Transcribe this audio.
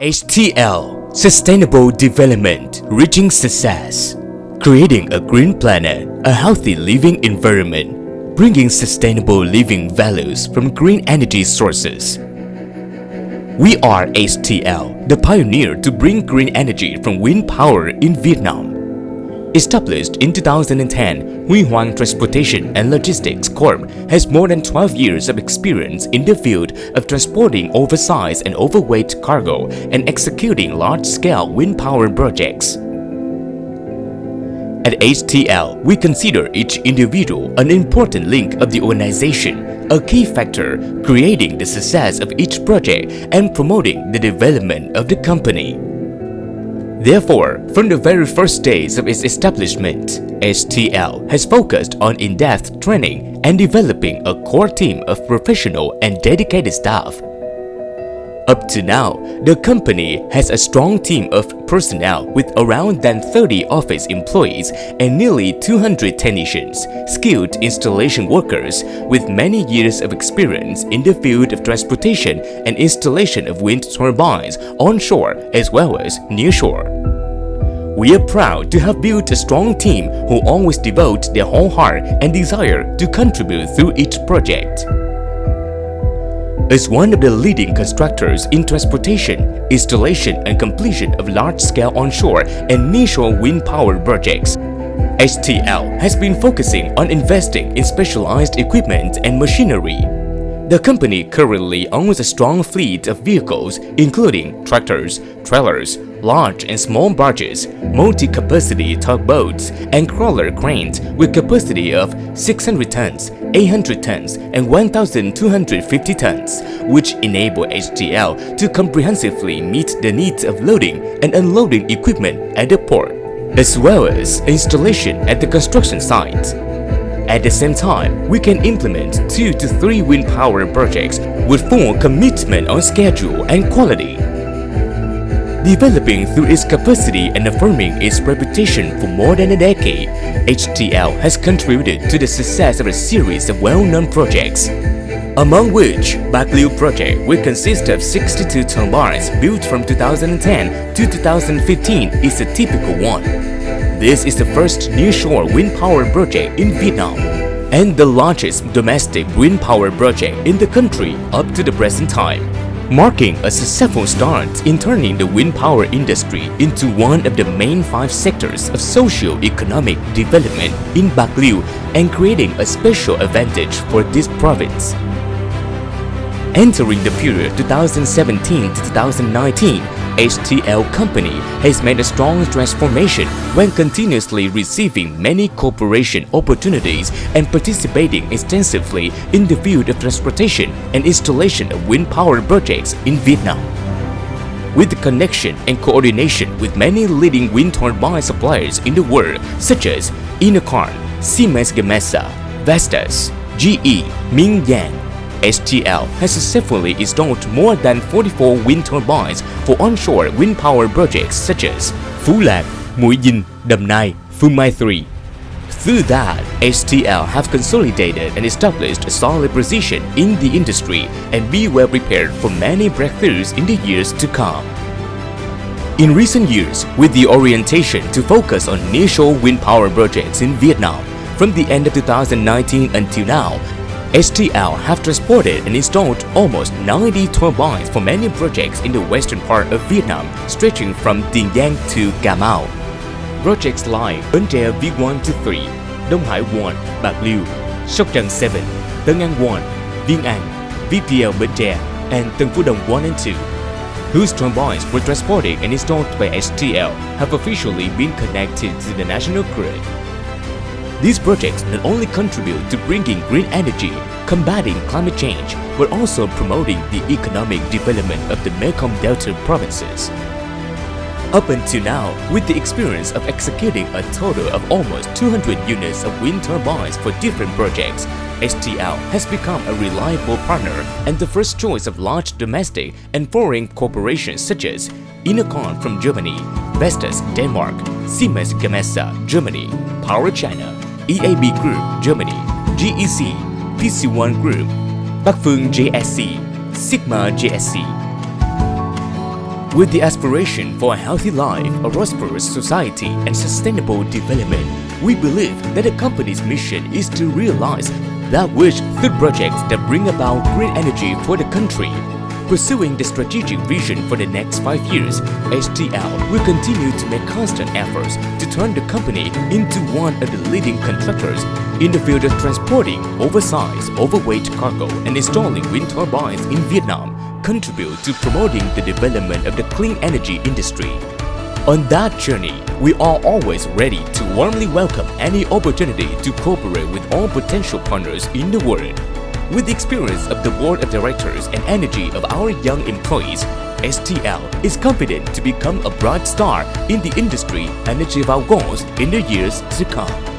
HTL Sustainable Development Reaching Success. Creating a green planet, a healthy living environment, bringing sustainable living values from green energy sources. We are HTL, the pioneer to bring green energy from wind power in Vietnam. Established in 2010, Huy Hoang Transportation and Logistics Corp. has more than 12 years of experience in the field of transporting oversized and overweight cargo and executing large-scale wind power projects. At HTL, we consider each individual an important link of the organization, a key factor creating the success of each project and promoting the development of the company. Therefore, from the very first days of its establishment, HTL has focused on in-depth training and developing a core team of professional and dedicated staff. Up to now, the company has a strong team of personnel with around 30 office employees and nearly 200 technicians, skilled installation workers with many years of experience in the field of transportation and installation of wind turbines onshore as well as nearshore. We are proud to have built a strong team who always devote their whole heart and desire to contribute through each project. As one of the leading constructors in transportation, installation and completion of large-scale onshore and nearshore wind power projects, HTL has been focusing on investing in specialized equipment and machinery. The company currently owns a strong fleet of vehicles including tractors, trailers, large and small barges, multi-capacity tugboats, and crawler cranes with capacity of 600 tons, 800 tons, and 1,250 tons, which enable HTL to comprehensively meet the needs of loading and unloading equipment at the port, as well as installation at the construction site. At the same time, we can implement 2 to 3 wind power projects with full commitment on schedule and quality. Developing through its capacity and affirming its reputation for more than a decade, HTL has contributed to the success of a series of well-known projects, among which Bạc Liêu project will consist of 62 turbines built from 2010 to 2015 is a typical one. This is the first nearshore wind power project in Vietnam and the largest domestic wind power project in the country up to the present time, marking a successful start in turning the wind power industry into one of the main 5 sectors of socio-economic development in Bạc Liêu and creating a special advantage for this province. Entering the period 2017 to 2019, HTL company has made a strong transformation when continuously receiving many cooperation opportunities and participating extensively in the field of transportation and installation of wind power projects in Vietnam. With the connection and coordination with many leading wind turbine suppliers in the world such as Innocorn, Siemens Gamesa, Vestas, GE, Mingyang, HTL has successfully installed more than 44 wind turbines for onshore wind power projects such as Phú Lạc, Mũi Dinh, Đầm Nai, Phương Mai 3. Through that, HTL have consolidated and established a solid position in the industry and be well prepared for many breakthroughs in the years to come. In recent years, with the orientation to focus on nearshore wind power projects in Vietnam, from the end of 2019 until now, HTL have transported and installed almost 90 turbines for many projects in the western part of Vietnam, stretching from Tiền Giang to Cà Mau. Projects like Bến Tre V1-3, Đông Hải 1, Bạc Liêu, Sóc Trăng 7, Tân An 1, Viên An, VPL Bến Tre, and Tân Phú Đồng 1 and 2, whose turbines were transported and installed by HTL, have officially been connected to the national grid. These projects not only contribute to bringing green energy, combating climate change, but also promoting the economic development of the Mekong Delta provinces. Up until now, with the experience of executing a total of almost 200 units of wind turbines for different projects, HTL has become a reliable partner and the first choice of large domestic and foreign corporations such as Innocorn from Germany, Vestas Denmark, Siemens Gamesa Germany, Power China, EAB Group Germany, GEC, PC1 Group, Bắc Phương JSC, Sigma JSC. With the aspiration for a healthy life, a prosperous society, and sustainable development, we believe that the company's mission is to realize that wish through projects that bring about green energy for the country. Pursuing the strategic vision for the next 5 years, HTL will continue to make constant efforts to turn the company into one of the leading contractors in the field of transporting oversized, overweight cargo and installing wind turbines in Vietnam, contribute to promoting the development of the clean energy industry. On that journey, we are always ready to warmly welcome any opportunity to cooperate with all potential partners in the world. With the experience of the board of directors and energy of our young employees, HTL is confident to become a bright star in the industry and achieve our goals in the years to come.